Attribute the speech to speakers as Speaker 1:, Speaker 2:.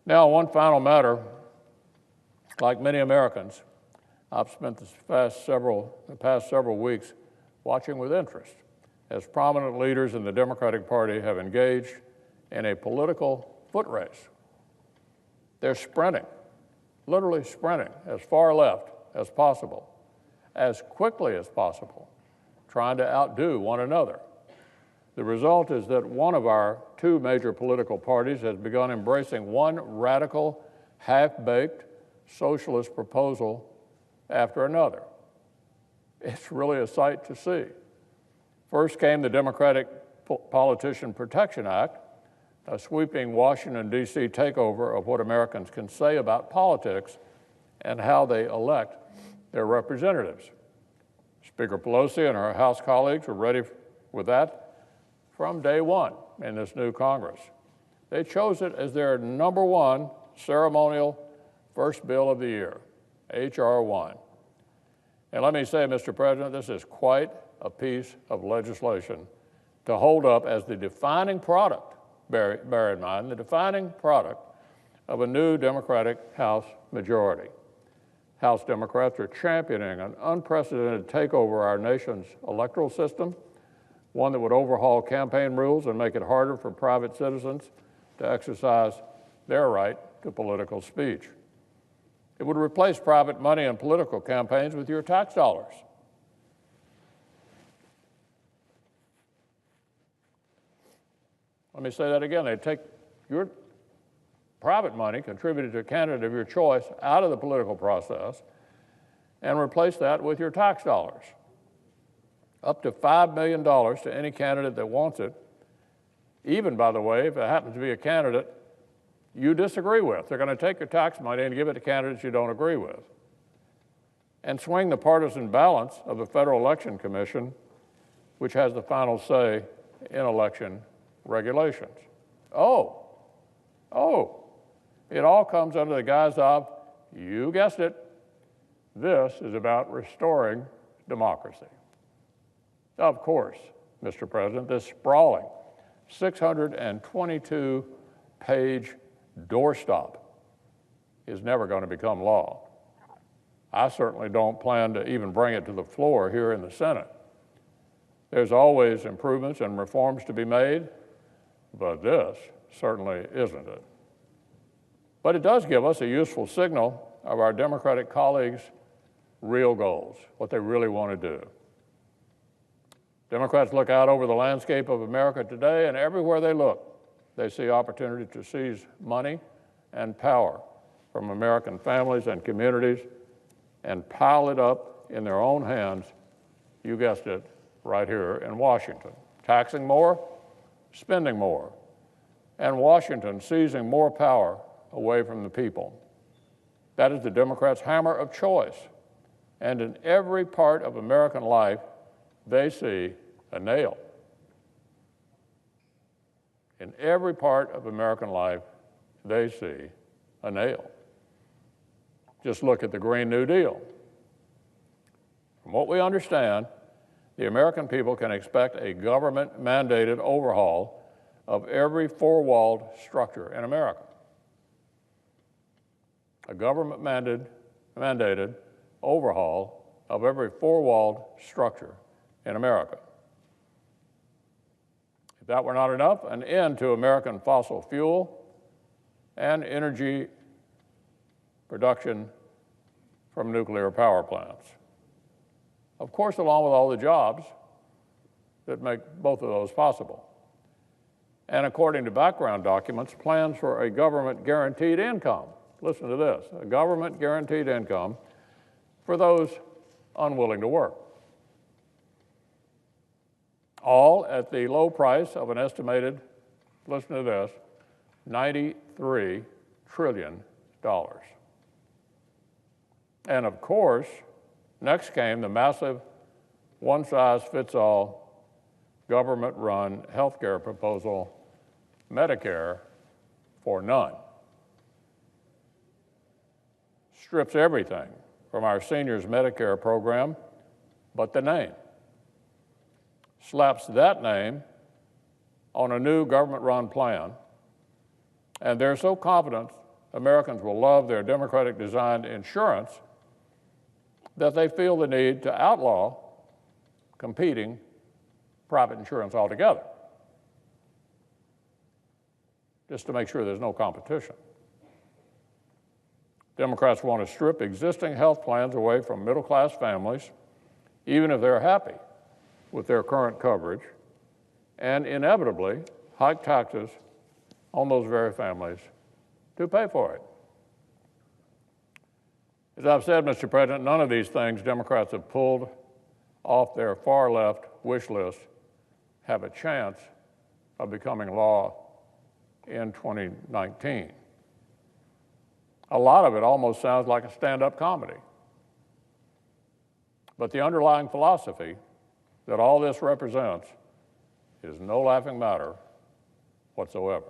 Speaker 1: Now, one final matter. Like many Americans, I've spent the past several weeks watching with interest as prominent leaders in the Democratic Party have engaged in a political foot race. They're sprinting, literally sprinting, as far left as possible, as quickly as possible, trying to outdo one another. The result is that one of our two major political parties has begun embracing one radical, half-baked socialist proposal after another. It's really a sight to see. First came the Democratic Politician Protection Act, a sweeping Washington, D.C. takeover of what Americans can say about politics and how they elect their representatives. Speaker Pelosi and her House colleagues were ready with that from day one in this new Congress. They chose it as their number one ceremonial first bill of the year, H.R. 1. And let me say, Mr. President, this is quite a piece of legislation to hold up as the defining product, bear in mind, the defining product of a new Democratic House majority. House Democrats are championing an unprecedented takeover of our nation's electoral system, one that would overhaul campaign rules and make it harder for private citizens to exercise their right to political speech. It would replace private money in political campaigns with your tax dollars. Let me say that again. They'd take your private money contributed to a candidate of your choice out of the political process and replace that with your tax dollars. Up to $5 million to any candidate that wants it, even, by the way, if it happens to be a candidate you disagree with. They're going to take your tax money and give it to candidates you don't agree with. And swing the partisan balance of the Federal Election Commission, which has the final say in election regulations. It all comes under the guise of, you guessed it, this is about restoring democracy. Of course, Mr. President, this sprawling 622-page doorstop is never going to become law. I certainly don't plan to even bring it to the floor here in the Senate. There's always improvements and reforms to be made, but this certainly isn't it. But it does give us a useful signal of our Democratic colleagues' real goals, what they really want to do. Democrats look out over the landscape of America today, and everywhere they look, they see opportunity to seize money and power from American families and communities and pile it up in their own hands, you guessed it, right here in Washington. Taxing more, spending more, and Washington seizing more power away from the people. That is the Democrats' hammer of choice. And in every part of American life, they see a nail. In every part of American life, they see a nail. Just look at the Green New Deal. From what we understand, the American people can expect a government-mandated overhaul of every four-walled structure in America. A government-mandated overhaul of every four-walled structure in America. If that were not enough, an end to American fossil fuel and energy production from nuclear power plants. Of course, along with all the jobs that make both of those possible. And according to background documents, plans for a government-guaranteed income. Listen to this, a government-guaranteed income for those unwilling to work. All at the low price of an estimated, listen to this, $93 trillion. And of course, next came the massive one-size-fits-all government-run health care proposal, Medicare for none. Strips everything from our seniors' Medicare program but the name. Slaps that name on a new government-run plan, and they're so confident Americans will love their democratic designed insurance that they feel the need to outlaw competing private insurance altogether, just to make sure there's no competition. Democrats want to strip existing health plans away from middle-class families, even if they're happy with their current coverage, and inevitably hike taxes on those very families to pay for it. As I've said, Mr. President, none of these things Democrats have pulled off their far-left wish list have a chance of becoming law in 2019. A lot of it almost sounds like a stand-up comedy. But the underlying philosophy that all this represents is no laughing matter whatsoever.